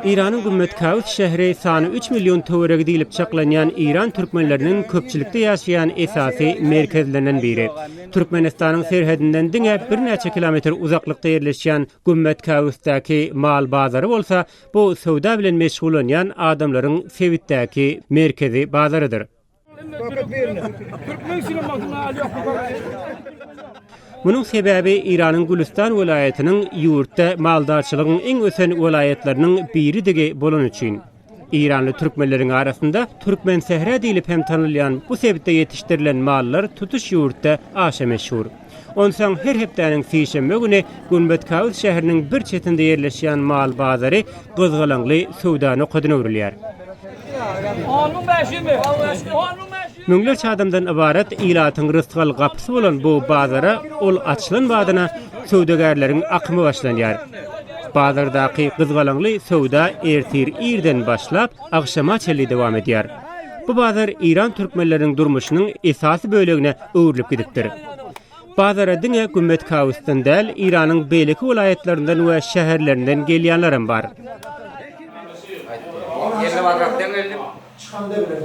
İran'ın Gümmetkavus şehri sanı 3 milyon töwerege dilip çaklanyan İran Türkmenlerinin köpçülükde yaşayan esasy merkezlerinden biri. Türkmenistan'ın serhedinden diňe bir neçe kilometr uzaklıkta yerleşen Gümmetkavus'taki mal bazarı bolsa, bu sowda bilen meşgul olan adamların sevitdäki merkezi bazarıdır. Bunun sebebi İran'ın Gülistan vilayetinin ýurtda maldarçylygyň iň ösen vilayetleriniň biri dige bolan üçin. İranly türkmenleriň arasynda Türkmen sehre diýilip hem tanylýan bu sebitde yetişdirilen mallar tutuş ýurtda aşa meşhur. Onsoň her hepdäniň sişenme güni Gümmetkavus şäheriniň bir çetinde yerleşýän mal bazary gyzgalaňly sowdany okadyna öwrilýär. Müňlerçe adamdan ibaret ilatyň rızkyl gapysy bolan bu bazara ol açylan badyna sowdagarlaryň akymy başlanýar. Bazardaky gyzgalaňly sowda ertir irden başlap akşama çelli dowam edýär. Bu bazar İran türkmenleriniň durmuşynyň esasy bölegine öwrülip gidipdir. Bazara diňe Gümmetkavus'tan däl İranyň beýleki vilayetlerinden we şäherlerinden gelýänler bar.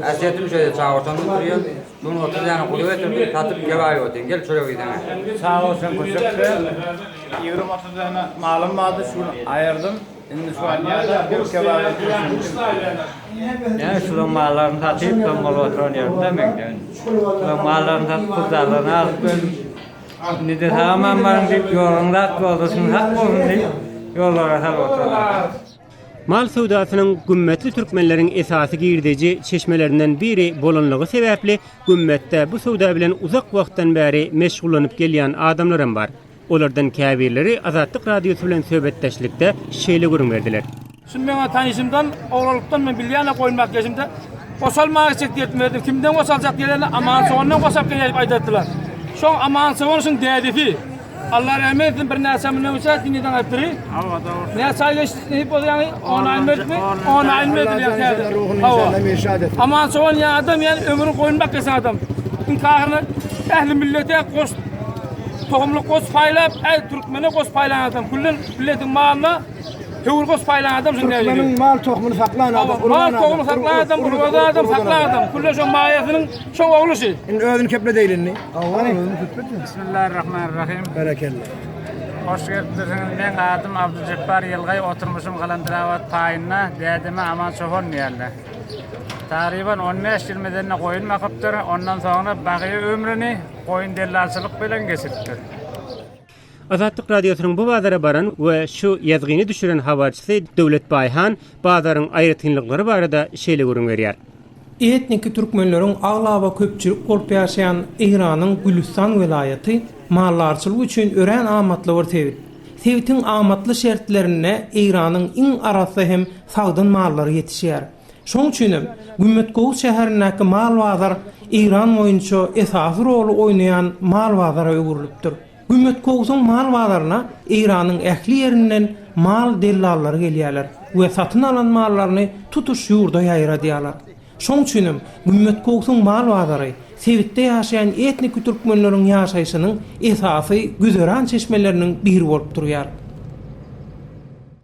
Asetim şöyle çağırtan duruyor. Bunun 30 tane kulu getirdim, satıp gevay oldun. Gel şöyle gidelim. Sağ olsun köşekte. 20-30 tane malım vardı, şunu ayırdım. Şimdi şu an ya bir gevay Yani şunun mallarını satıp ben mal oturuyorum demek yani. Şunun mallarını satıp kızlarlarını alıp ben ne de tamamen varım deyip yolunda hakkı olursun, hakkı olsun deyip yollara sal oturuyorlar. Mal sowdasynyň gümmetli türkmenleriň esasy girdici çeşmelerinden biri bolanlygy sebäpli gümmetde bu sowda bilen uzak wagtdan bäri meşgullanyp gelýän adamlarym bar. Olardan käbirleri Azatlyk radiosu bilen söhbetdeşlikde şeýle görünberdiler. Şimdi meňe tanışymdan, oğlanlykdan men bilýän goýmak ýaşymda gosalmak çekdirdim. Kimden gosalacak diýerler, aman soňdan gosap gelip aýdatdylar. Şoň aman soňyň dädefi Allah rahmet etsin bir näsemden öse diniden aýtdyry. Ne saylaşyp bolýany, onu aýtmy? Onu aýtmady. Aman soň ya adam yani ömrü goýunmak gesen adam. İnkahyny ähli millete goş tohumly goş paýlap, türkmene goş paýlan adam. Kullun milletin malyna töwür goş paýlan adam şunday. Türkmenin mal tohumunu saklayan adam, mal tohumunu saklayan adam, urgan adam, saklayan adam. Kullun şo maýasynyň şo oglusy. Özünü keple değilini. Bismillahirrahmanirrahim. Berekellah. Hoş geldiniz. Men adım Abdülcebbar Yılgay, oturmuşum Galandıravat payına, dädime aman şofon diýerler. Tariban 15-20 denne koyun makaptır, ondan sonra bagyy ömrüni koyun dellalçylyk bilen geçiripdir. Azatlyk radiosynyň bu bazara baran we şu ýazgyny düşüren habarçysy Döwlet Baýhan bazaryň aýratynlyklary barada şeýle görünýär. Etnik türkmenleriň aglawa köpçülik bolup ýaşaýan Iranyň Gülistan vilayeti mallarçylyk üçin ören amatly bir tebit. Tebitin amatly şertlerine Iranyň iň arasy hem sagdyn mallary ýetişýär. Şoň üçin Gümmetkavus şäherindäki mal bazar İran boýunça esasy rol oýnaýan mal bazara öwrülipdir. Gümmetkavus'un mal bazaryna İranyň ähli ýerinden mal dellallary gelýärler we satyn alan mallaryny tutuş ýurda ýaýradýarlar. Şoň üçin Gümmetkavus'un mal bazary sebitde ýaşaýan etnik türkmenleriň ýaşaýyşynyň esasy güzeran çeşmeleriniň biri bolup durýar.